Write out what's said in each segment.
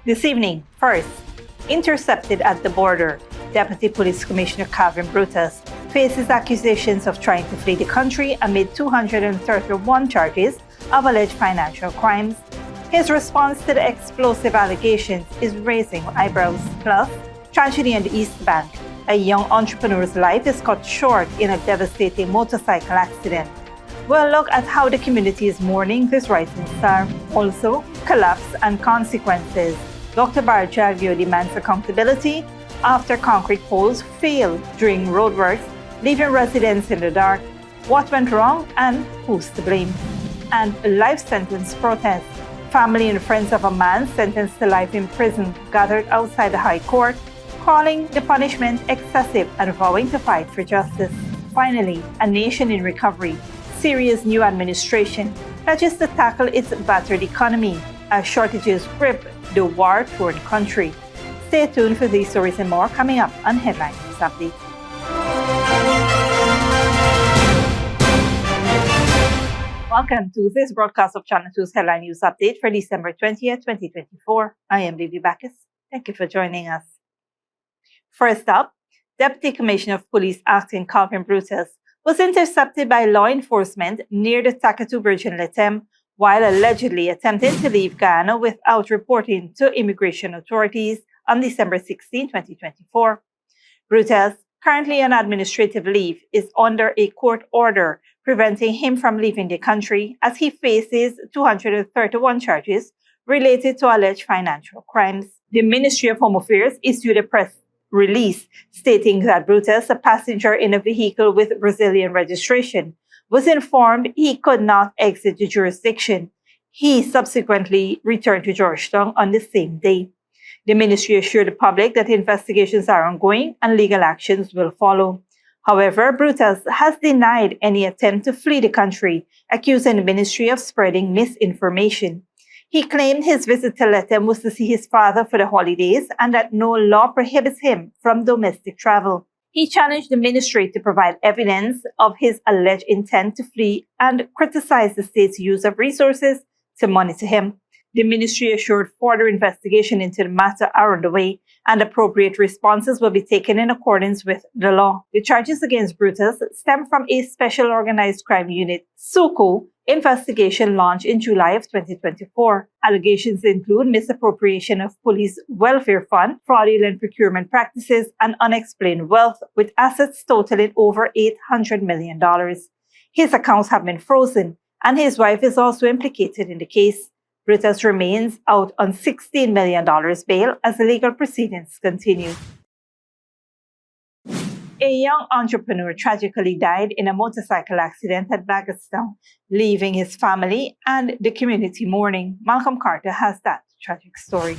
This evening, first, intercepted at the border, Deputy Police Commissioner Calvin Brutus faces accusations of trying to flee the country amid 231 charges of alleged financial crimes. His response to the explosive allegations is raising eyebrows. Plus, tragedy in the East Bank. A young entrepreneur's life is cut short in a devastating motorcycle accident. We'll look at how the community is mourning this rising star. Also, collapse and consequences. Dr. Barjaglio demands accountability after concrete poles failed during roadworks, leaving residents in the dark. What went wrong and who's to blame? And a life sentence protest. Family and friends of a man sentenced to life in prison gathered outside the High Court, calling the punishment excessive and vowing to fight for justice. Finally, a nation in recovery. Syria's new administration pledges to tackle its battered economy as shortages grip the war-torn country. Stay tuned for these stories and more coming up on Headline News Update. Welcome to this broadcast of Channel 2's Headline News Update for December 20th, 2024. I am Livy Bacchus. Thank you for joining us. First up, Deputy Commissioner of Police Acting Calvin Brutus was intercepted by law enforcement near the Takatu Bridge in Letem while allegedly attempting to leave Guyana without reporting to immigration authorities on December 16, 2024. Brutus, currently on administrative leave, is under a court order preventing him from leaving the country as he faces 231 charges related to alleged financial crimes. The Ministry of Home Affairs issued a press release stating that Brutus, a passenger in a vehicle with Brazilian registration, was informed he could not exit the jurisdiction. He subsequently returned to Georgetown on the same day. The ministry assured the public that investigations are ongoing and legal actions will follow. However, Brutus has denied any attempt to flee the country, accusing the ministry of spreading misinformation. He claimed his visit to Letem was to see his father for the holidays and that no law prohibits him from domestic travel. He challenged the ministry to provide evidence of his alleged intent to flee and criticized the state's use of resources to monitor him. The ministry assured further investigation into the matter are underway and appropriate responses will be taken in accordance with the law. The charges against Brutus stem from a special organized crime unit, SUCO, investigation launched in July of 2024. Allegations include misappropriation of police welfare fund, fraudulent procurement practices, and unexplained wealth, with assets totaling over $800 million. His accounts have been frozen, and his wife is also implicated in the case. Brutus remains out on $16 million bail as the legal proceedings continue. A young entrepreneur tragically died in a motorcycle accident at Bagaston, leaving his family and the community mourning. Malcolm Carter has that tragic story.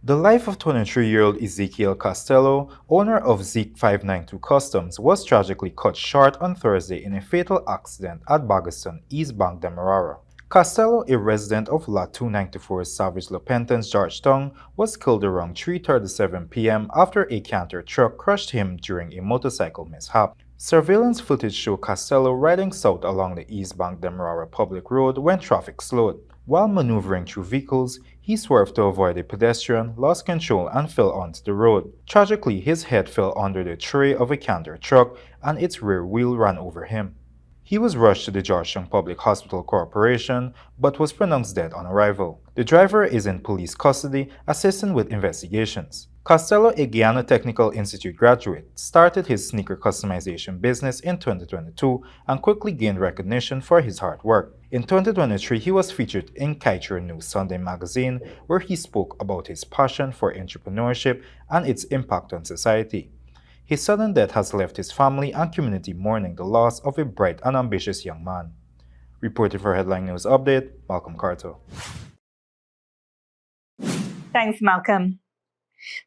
The life of 23-year-old Ezekiel Costello, owner of Zeke 592 Customs, was tragically cut short on Thursday in a fatal accident at Bagaston, East Bank, Demerara. Costello, a resident of Lot 294 Savage La Penitence, Georgetown, was killed around 3:37 p.m. after a canter truck crushed him during a motorcycle mishap. Surveillance footage showed Costello riding south along the East Bank Demerara public road when traffic slowed. While maneuvering through vehicles, he swerved to avoid a pedestrian, lost control, and fell onto the road. Tragically, his head fell under the tray of a canter truck and its rear wheel ran over him. He was rushed to the Georgetown Public Hospital Corporation, but was pronounced dead on arrival. The driver is in police custody, assisting with investigations. Costello, a Guyana Technical Institute graduate, started his sneaker customization business in 2022 and quickly gained recognition for his hard work. In 2023, he was featured in Kaitra News Sunday magazine, where he spoke about his passion for entrepreneurship and its impact on society. His sudden death has left his family and community mourning the loss of a bright and ambitious young man. Reporting for Headline News Update, Malcolm Carter. Thanks, Malcolm.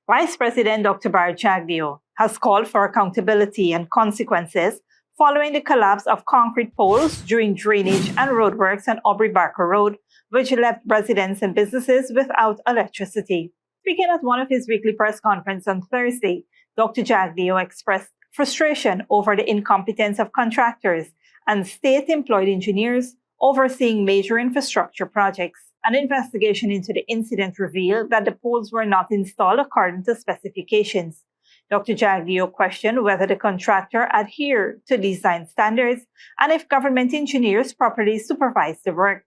Vice President Dr. Barjaglio has called for accountability and consequences following the collapse of concrete poles during drainage and roadworks on Aubrey Barker Road, which left residents and businesses without electricity. Speaking at one of his weekly press conferences on Thursday, Dr. Jaglio expressed frustration over the incompetence of contractors and state-employed engineers overseeing major infrastructure projects. An investigation into the incident revealed that the poles were not installed according to specifications. Dr. Jaglio questioned whether the contractor adhered to design standards and if government engineers properly supervised the work.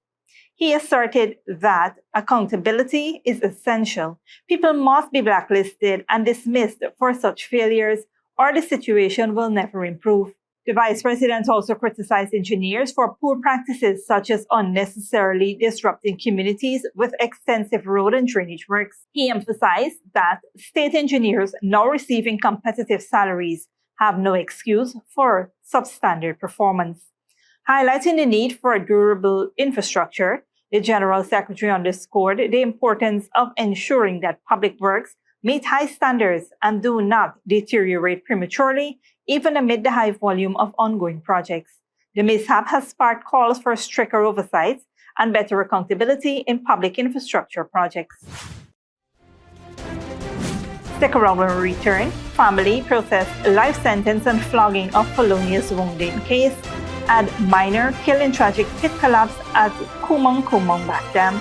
He asserted that accountability is essential. People must be blacklisted and dismissed for such failures, or the situation will never improve. The vice president also criticized engineers for poor practices such as unnecessarily disrupting communities with extensive road and drainage works. He emphasized that state engineers now receiving competitive salaries have no excuse for substandard performance. Highlighting the need for a durable infrastructure, the General Secretary underscored the importance of ensuring that public works meet high standards and do not deteriorate prematurely, even amid the high volume of ongoing projects. The mishap has sparked calls for stricter oversight and better accountability in public infrastructure projects. Stick around when we return. Family processed life sentence and flogging of felonious wounding case, and miner killed in tragic pit collapse at Kumang Back Dam.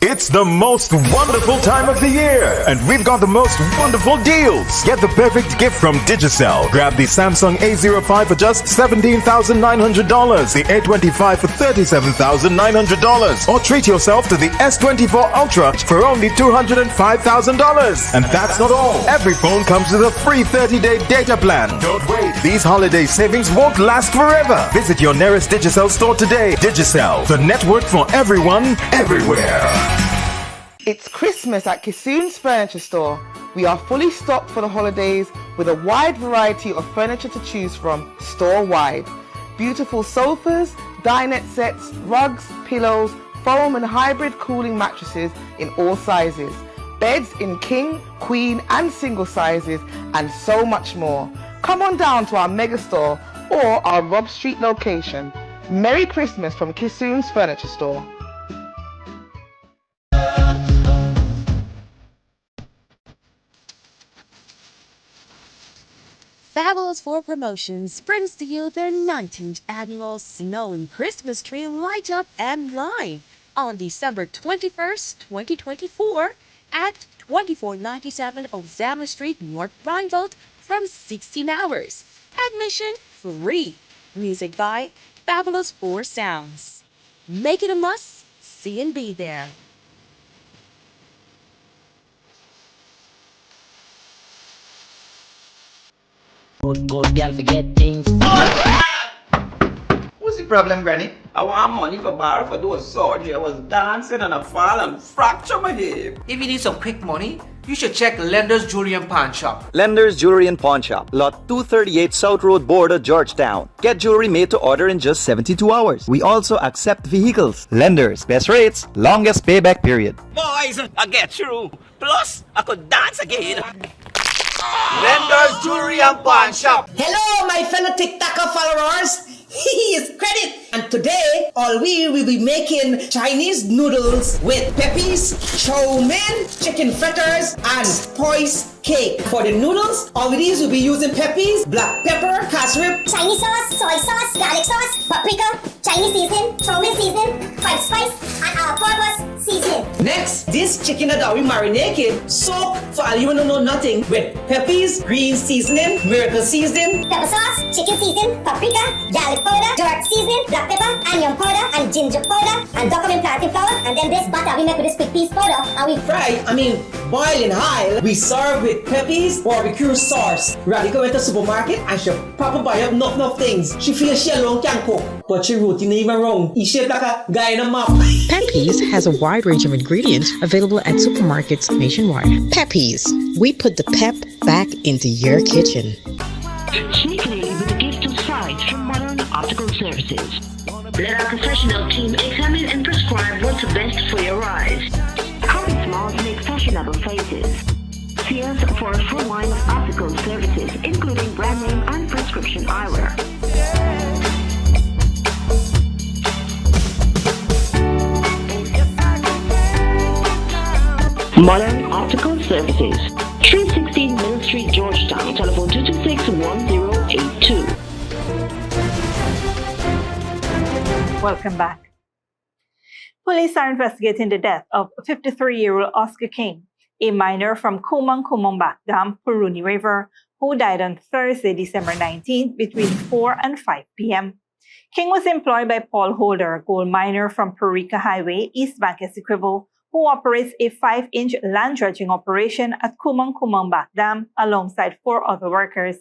It's the most wonderful time of the year, and we've got the most wonderful deals. Get the perfect gift from Digicel. Grab the Samsung A05 for just $17,900, the A25 for $37,900, or treat yourself to the S24 Ultra for only $205,000. And that's not all. Every phone comes with a free 30-day data plan. Don't wait. These holiday savings won't last forever. Visit your nearest Digicel store today. Digicel, the network for everyone, everywhere. It's Christmas at Kissoon's Furniture Store. We are fully stocked for the holidays with a wide variety of furniture to choose from store-wide. Beautiful sofas, dinette sets, rugs, pillows, foam and hybrid cooling mattresses in all sizes, beds in king, queen and single sizes, and so much more. Come on down to our mega store or our Rob Street location. Merry Christmas from Kissoon's Furniture Store. Fabulous 4 Promotions brings to you their 19th annual Snow and Christmas Tree Light Up and Line on December 21st, 2024 at 2497 Ozama Street, North Rhinevolt from 16 hours. Admission free. Music by Fabulous 4 Sounds. Make it a must. See and be there. Good girl forget things. What's the problem, Granny? I want money for borrow for those surgery. I was dancing and I fall and fracture my hip. If you need some quick money, you should check Lender's Jewelry and Pawn Shop. Lender's Jewelry and Pawn Shop, Lot 238 South Road Border, Georgetown. Get jewelry made to order in just 72 hours. We also accept vehicles. Lender's, best rates, longest payback period. Boys, I get through. Plus, I could dance again. Lender's Jewelry and Pawn Shop. Hello, my fellow TikToker followers. It's Credit, and today all we will be making Chinese noodles with peppies, chow mein, chicken fritters, and spice cake. For the noodles, all of these will be using peppies, black pepper, cashew, Chinese sauce, soy sauce, garlic sauce, paprika, Chinese seasoning, chow mein seasoning, white spice, and all-purpose seasoning. Next, this chicken that we marinated, soak for all you wanna know nothing with peppies, green seasoning, miracle seasoning, Pepper sauce, chicken seasoning, paprika, garlic powder, jerk seasoning, black pepper, onion powder, and ginger powder, and document plantain flour, and then this butter we make with this quick piece powder, and we boil in oil. We serve with peppies, barbecue sauce. Radhika went to the supermarket and she proper buy up enough things. She feels she alone can cook, but she routine even wrong. He shaped like a guy in a map. Peppies has a wide range of ingredients available at supermarkets nationwide. Peppies, we put the pep back into your kitchen. Sneakily with a gift of sight from Modern Optical Services. Let our professional team examine and prescribe what's best for your eyes. Harvey Smalls make fashionable faces. See us for a full line of optical services, including brand name and prescription eyewear. Modern Optical Services, 316 Mill Street, Georgetown. Telephone 226-1082. Welcome back. Police are investigating the death of 53-year-old Oscar King, a miner from Kumang Back Dam, Puruni River, who died on Thursday, December 19th between 4 and 5 p.m. King was employed by Paul Holder, a gold miner from Purika Highway, East Bank Essequibo, who operates a 5-inch land dredging operation at Kumang Back Dam alongside 4 other workers.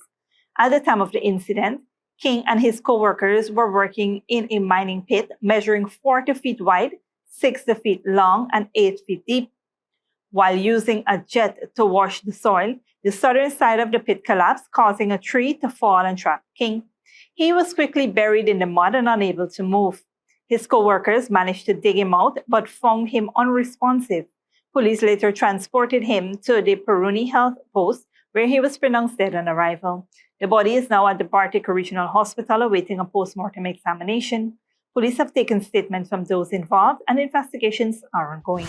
At the time of the incident, King and his co-workers were working in a mining pit measuring 40 feet wide, 60 feet long, and 8 feet deep. While using a jet to wash the soil, the southern side of the pit collapsed, causing a tree to fall and trap King. He was quickly buried in the mud and unable to move. His co-workers managed to dig him out, but found him unresponsive. Police later transported him to the Puruni Health Post, where he was pronounced dead on arrival. The body is now at the Bartik Regional Hospital awaiting a post-mortem examination. Police have taken statements from those involved and investigations are ongoing.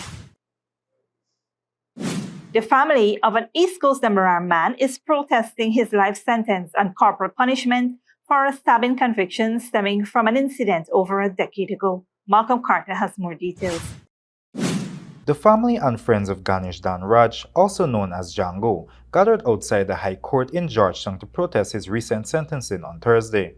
The family of an East Coast Demerara man is protesting his life sentence and corporal punishment for a stabbing conviction stemming from an incident over a decade ago. Malcolm Carter has more details. The family and friends of Ganesh Dan Raj, also known as Django, gathered outside the High Court in Georgetown to protest his recent sentencing on Thursday.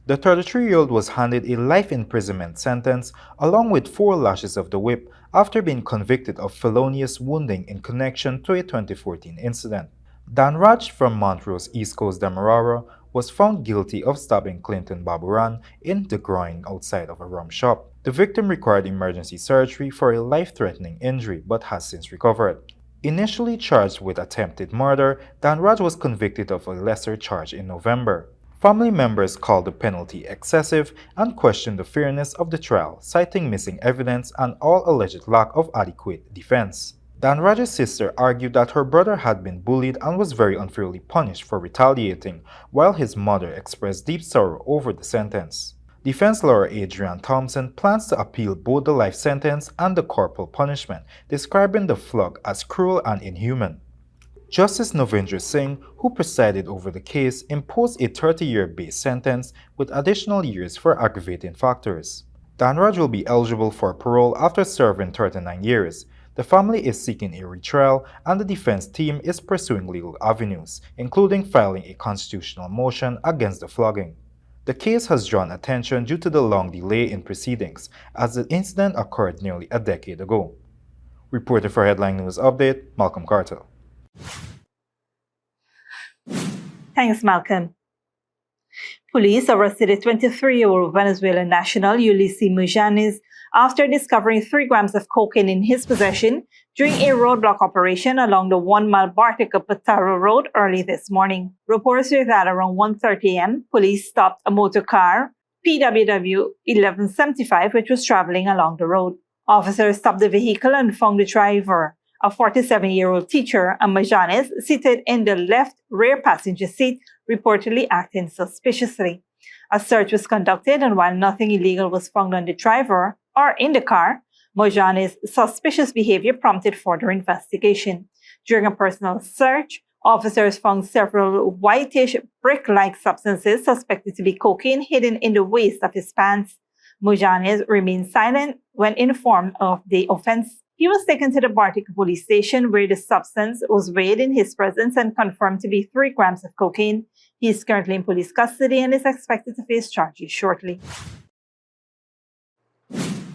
The 33-year-old was handed a life imprisonment sentence along with 4 lashes of the whip after being convicted of felonious wounding in connection to a 2014 incident. Dan Raj from Montrose, East Coast Demerara, was found guilty of stabbing Clinton Baburan in the groin outside of a rum shop. The victim required emergency surgery for a life-threatening injury but has since recovered. Initially charged with attempted murder, Dan Raj was convicted of a lesser charge in November. Family members called the penalty excessive and questioned the fairness of the trial, citing missing evidence and all alleged lack of adequate defense. Dan Raj's sister argued that her brother had been bullied and was very unfairly punished for retaliating, while his mother expressed deep sorrow over the sentence. Defense lawyer Adrian Thompson plans to appeal both the life sentence and the corporal punishment, describing the flog as cruel and inhuman. Justice Navendra Singh, who presided over the case, imposed a 30-year base sentence with additional years for aggravating factors. Dan Raj will be eligible for parole after serving 39 years. The family is seeking a retrial, and the defense team is pursuing legal avenues, including filing a constitutional motion against the flogging. The case has drawn attention due to the long delay in proceedings, as the incident occurred nearly a decade ago. Reporter for Headline News Update, Malcolm Carter. Thanks, Malcolm. Police arrested a 23-year-old Venezuelan national, Ulysses Mujanes, after discovering 3 grams of cocaine in his possession during a roadblock operation along the 1-mile Bartica-Pataro Road early this morning. Reports say that around 1:30 a.m., police stopped a motor car, PWW 1175, which was traveling along the road. Officers stopped the vehicle and found the driver, a 47-year-old teacher, and Mujanes, seated in the left rear passenger seat, reportedly acting suspiciously. A search was conducted, and while nothing illegal was found on the driver or in the car, Mujanes' suspicious behavior prompted further investigation. During a personal search, officers found several whitish brick-like substances suspected to be cocaine hidden in the waist of his pants. Mujanes remained silent when informed of the offense. He was taken to the Bartica police station where the substance was weighed in his presence and confirmed to be 3 grams of cocaine. He is currently in police custody and is expected to face charges shortly.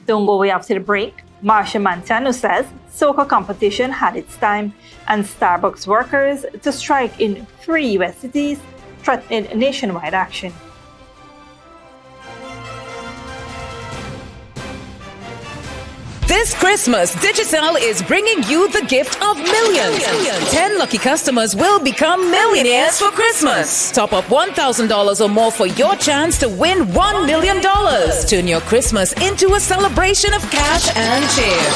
Don't go away after the break. Marsha Montano says soccer competition had its time, and Starbucks workers to strike in 3 U.S. cities, threatening nationwide action. This Christmas, Digicel is bringing you the gift of millions. 10 lucky customers will become millionaires for Christmas. Top up $1,000 or more for your chance to win $1 million. Turn your Christmas into a celebration of cash and cheer.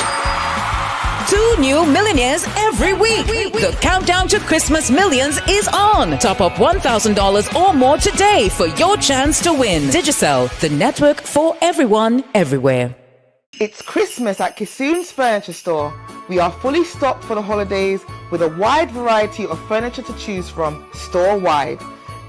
2 new millionaires every week. The countdown to Christmas millions is on. Top up $1,000 or more today for your chance to win. Digicel, the network for everyone, everywhere. It's Christmas at Kissoon's Furniture Store. We are fully stocked for the holidays with a wide variety of furniture to choose from store-wide.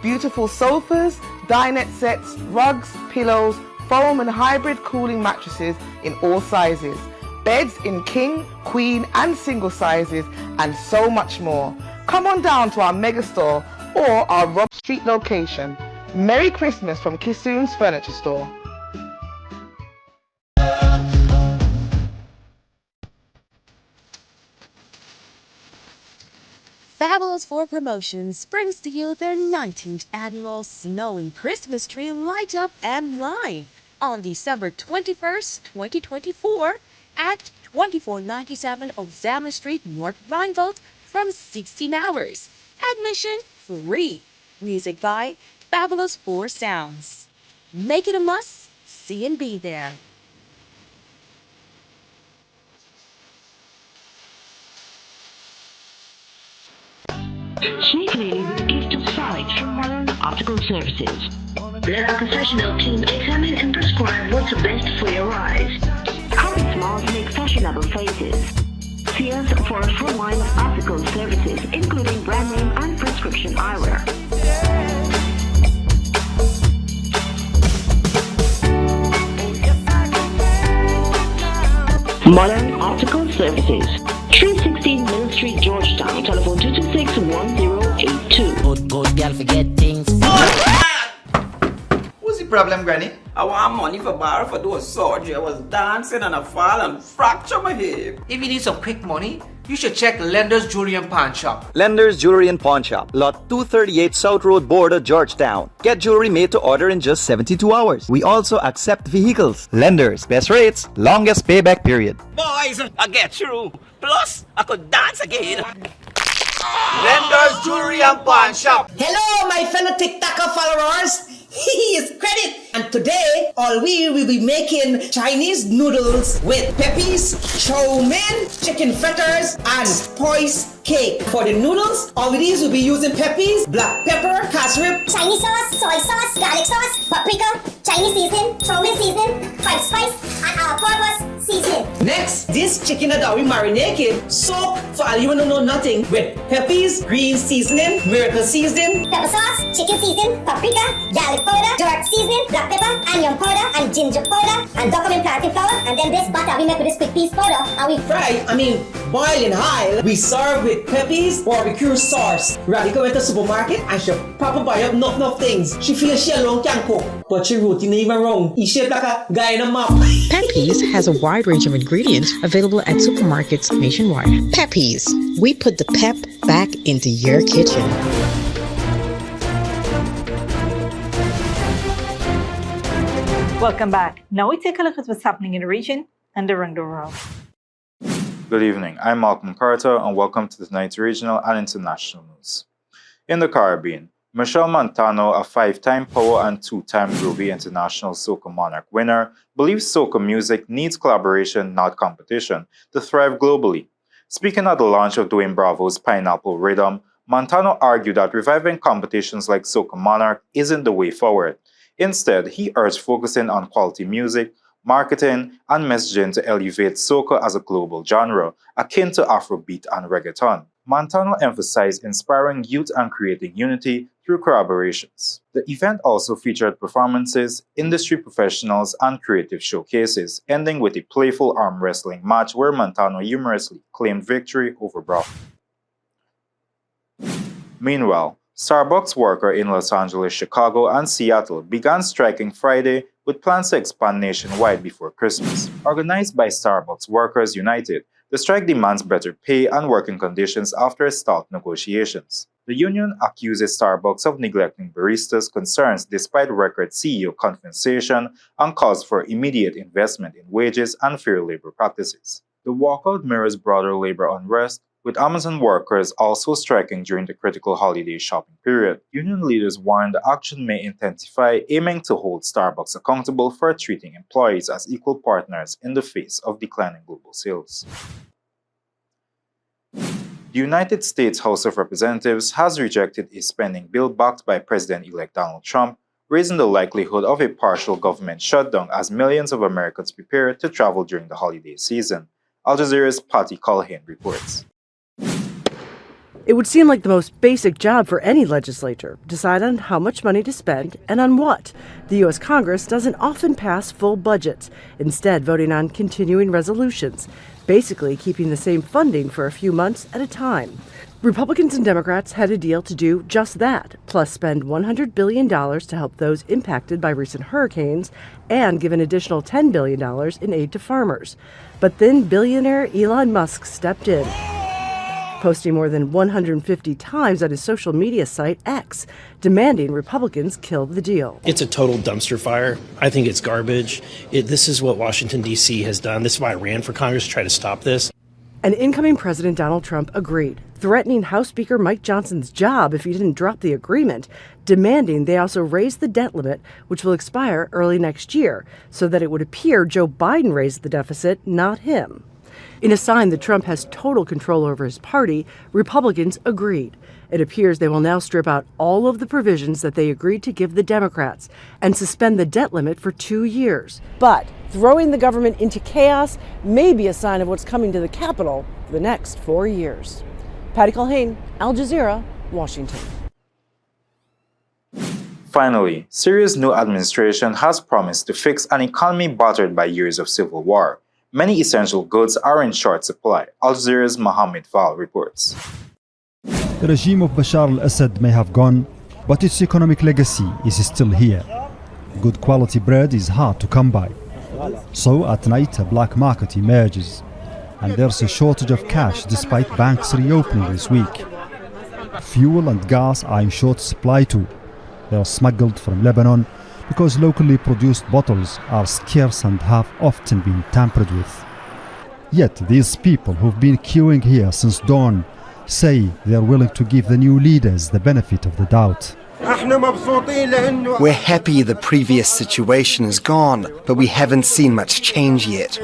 Beautiful sofas, dinette sets, rugs, pillows, foam and hybrid cooling mattresses in all sizes. Beds in king, queen and single sizes and so much more. Come on down to our mega store or our Rob Street location. Merry Christmas from Kissoon's Furniture Store. Fabulous 4 Promotions brings to you their 19th annual Snowing Christmas Tree Light Up and Live on December 21st, 2024 at 2497 Ozama Street, North Rhinevold from 16 hours. Admission free. Music by Fabulous 4 Sounds. Make it a must. See and be there. Safely is the site from Modern Optical Services. Let our professional team examine and prescribe what's best for your eyes. Current smiles make fashionable faces. See us for a full line of optical services, including brand name and prescription eyewear. Modern Optical Services, 316 Mill Street, Georgetown. Telephone 226-1082. Good girl forget things. What's the problem, Granny? I want money for borrow for those surgery. I was dancing and I fall and fracture my hip. If you need some quick money, you should check Lender's Jewelry and Pawn Shop. Lender's Jewelry and Pawn Shop, Lot 238 South Road Border, Georgetown. Get jewelry made to order in just 72 hours. We also accept vehicles. Lender's, best rates, longest payback period. Boys, I get through. Plus, I could dance again. Lender's Jewelry and Pawn Shop. Hello, my fellow TikToker followers. Here's credit. And today, all we will be making Chinese noodles with peppies, chow mein, chicken fritters, and spice cake. For the noodles, all of these will be using peppies, black pepper, cashew, Chinese sauce, soy sauce, garlic sauce, paprika, Chinese seasoning, chow mein seasoning, fried spice, and all-purpose seasoning. Next, this chicken that we marinated, soak for all you don't know nothing with peppies, green seasoning, miracle seasoning, Pepper sauce, chicken seasoning, paprika, garlic powder, dark seasoning, black pepper, onion powder, and ginger powder, and document planting flour, and then this butter we make with this quick piece powder, and we boil in high. We serve with peppies, barbecue sauce. Radica went to the supermarket and she proper buy up enough things. She feels she alone can cook, but she routine even wrong. She shaped like a guy in a map. Peppies has a wide range of ingredients available at supermarkets nationwide. Peppies, we put the pep back into your kitchen. Welcome back. Now we take a look at what's happening in the region and around the world. Good evening, I'm Malcolm Carter and welcome to tonight's regional and international news. In the Caribbean, Michelle Montano, a 5-time Power and 2-time Groovy International Soca Monarch winner, believes soca music needs collaboration, not competition, to thrive globally. Speaking at the launch of Dwayne Bravo's Pineapple Rhythm, Montano argued that reviving competitions like Soca Monarch isn't the way forward. Instead, he urged focusing on quality music, marketing, and messaging to elevate soca as a global genre, akin to Afrobeat and reggaeton. Montano emphasized inspiring youth and creating unity through collaborations. The event also featured performances, industry professionals, and creative showcases, ending with a playful arm wrestling match where Montano humorously claimed victory over Bravo. Meanwhile, Starbucks workers in Los Angeles, Chicago, and Seattle began striking Friday with plans to expand nationwide before Christmas. Organized by Starbucks Workers United, the strike demands better pay and working conditions after stalled negotiations. The union accuses Starbucks of neglecting baristas' concerns despite record CEO compensation and calls for immediate investment in wages and fair labor practices. The walkout mirrors broader labor unrest, with Amazon workers also striking during the critical holiday shopping period. Union leaders warned the action may intensify, aiming to hold Starbucks accountable for treating employees as equal partners in the face of declining global sales. The United States House of Representatives has rejected a spending bill backed by President-elect Donald Trump, raising the likelihood of a partial government shutdown as millions of Americans prepare to travel during the holiday season. Al Jazeera's Patty Culhane reports. It would seem like the most basic job for any legislature, decide on how much money to spend and on what. The U.S. Congress doesn't often pass full budgets, instead voting on continuing resolutions, basically keeping the same funding for a few months at a time. Republicans and Democrats had a deal to do just that, plus spend $100 billion to help those impacted by recent hurricanes and give an additional $10 billion in aid to farmers. But then billionaire Elon Musk stepped in, posting more than 150 times on his social media site X, demanding Republicans kill the deal. It's a total dumpster fire. I think it's garbage. This is what Washington, D.C. has done. This is why I ran for Congress, to try to stop this. And incoming President Donald Trump agreed, threatening House Speaker Mike Johnson's job if he didn't drop the agreement, demanding they also raise the debt limit, which will expire early next year, so that it would appear Joe Biden raised the deficit, not him. In a sign that Trump has total control over his party, Republicans agreed. It appears they will now strip out all of the provisions that they agreed to give the Democrats and suspend the debt limit for 2 years. But throwing the government into chaos may be a sign of what's coming to the Capitol for the next 4 years. Patty Culhane, Al Jazeera, Washington. Finally, Syria's new administration has promised to fix an economy battered by years of civil war. Many essential goods are in short supply. Al Jazeera's Mohammed Val reports. The regime of Bashar al-Assad may have gone, but its economic legacy is still here. Good quality bread is hard to come by. So at night a black market emerges, and there's a shortage of cash despite banks reopening this week. Fuel and gas are in short supply too. They are smuggled from Lebanon because locally produced bottles are scarce and have often been tampered with. Yet these people who've been queuing here since dawn say they're willing to give the new leaders the benefit of the doubt. We're happy the previous situation is gone, but we haven't seen much change yet.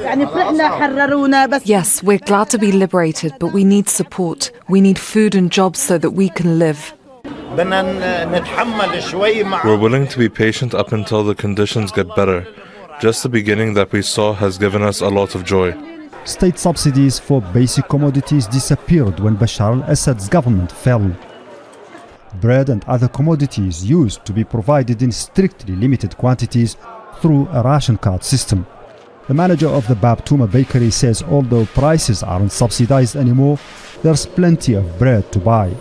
Yes, we're glad to be liberated, but we need support. We need food and jobs so that we can live. We're willing to be patient up until the conditions get better. Just the beginning that we saw has given us a lot of joy. State subsidies for basic commodities disappeared when Bashar al-Assad's government fell. Bread and other commodities used to be provided in strictly limited quantities through a ration card system. The manager of the Bab Touma bakery says although prices aren't subsidized anymore, there's plenty of bread to buy.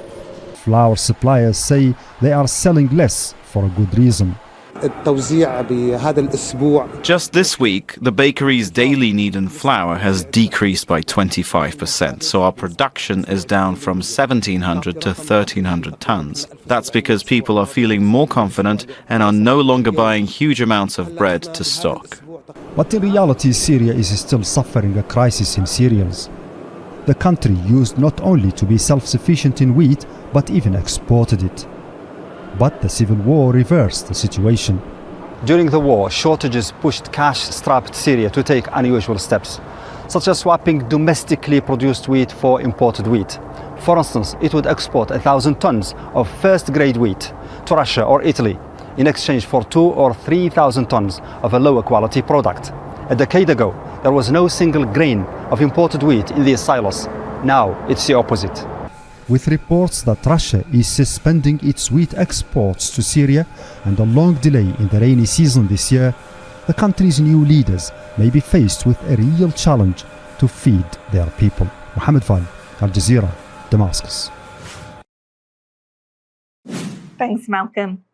Flour suppliers say they are selling less for a good reason. Just this week, the bakery's daily need in flour has decreased by 25%, so our production is down from 1,700 to 1,300 tons. That's because people are feeling more confident and are no longer buying huge amounts of bread to stock. But in reality, Syria is still suffering a crisis in cereals. The country used not only to be self-sufficient in wheat, but even exported it. But the civil war reversed the situation. During the war, shortages pushed cash-strapped Syria to take unusual steps, such as swapping domestically produced wheat for imported wheat. For instance, it would export 1,000 tons of first-grade wheat to Russia or Italy in exchange for 2,000 or 3,000 tons of a lower-quality product. A decade ago, there was no single grain of imported wheat in these silos. Now, it's the opposite. With reports that Russia is suspending its wheat exports to Syria and a long delay in the rainy season this year, the country's new leaders may be faced with a real challenge to feed their people. Mohammed Val, Al Jazeera, Damascus. Thanks, Malcolm.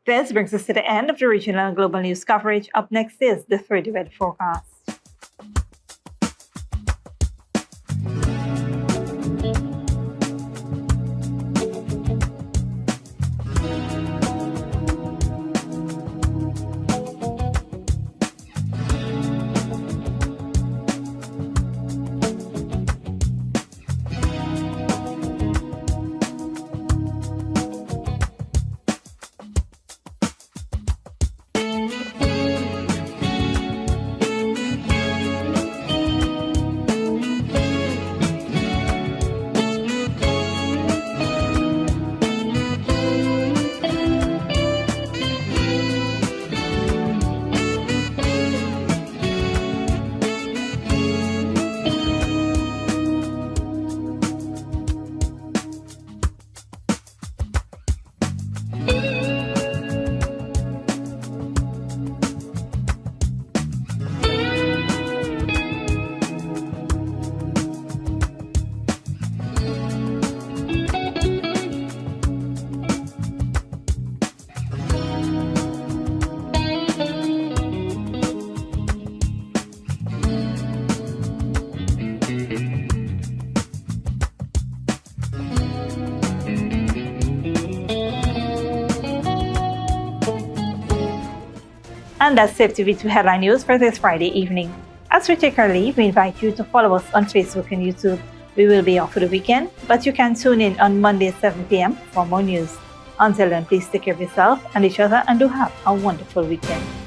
This brings us to the end of the regional and global news coverage. Up next is the 30 weather forecast. And that's Safe TV2 Headline News for this Friday evening. As we take our leave, we invite you to follow us on Facebook and YouTube. We will be off for the weekend, but you can tune in on Monday at 7 p.m. for more news. Until then, please take care of yourself and each other and do have a wonderful weekend.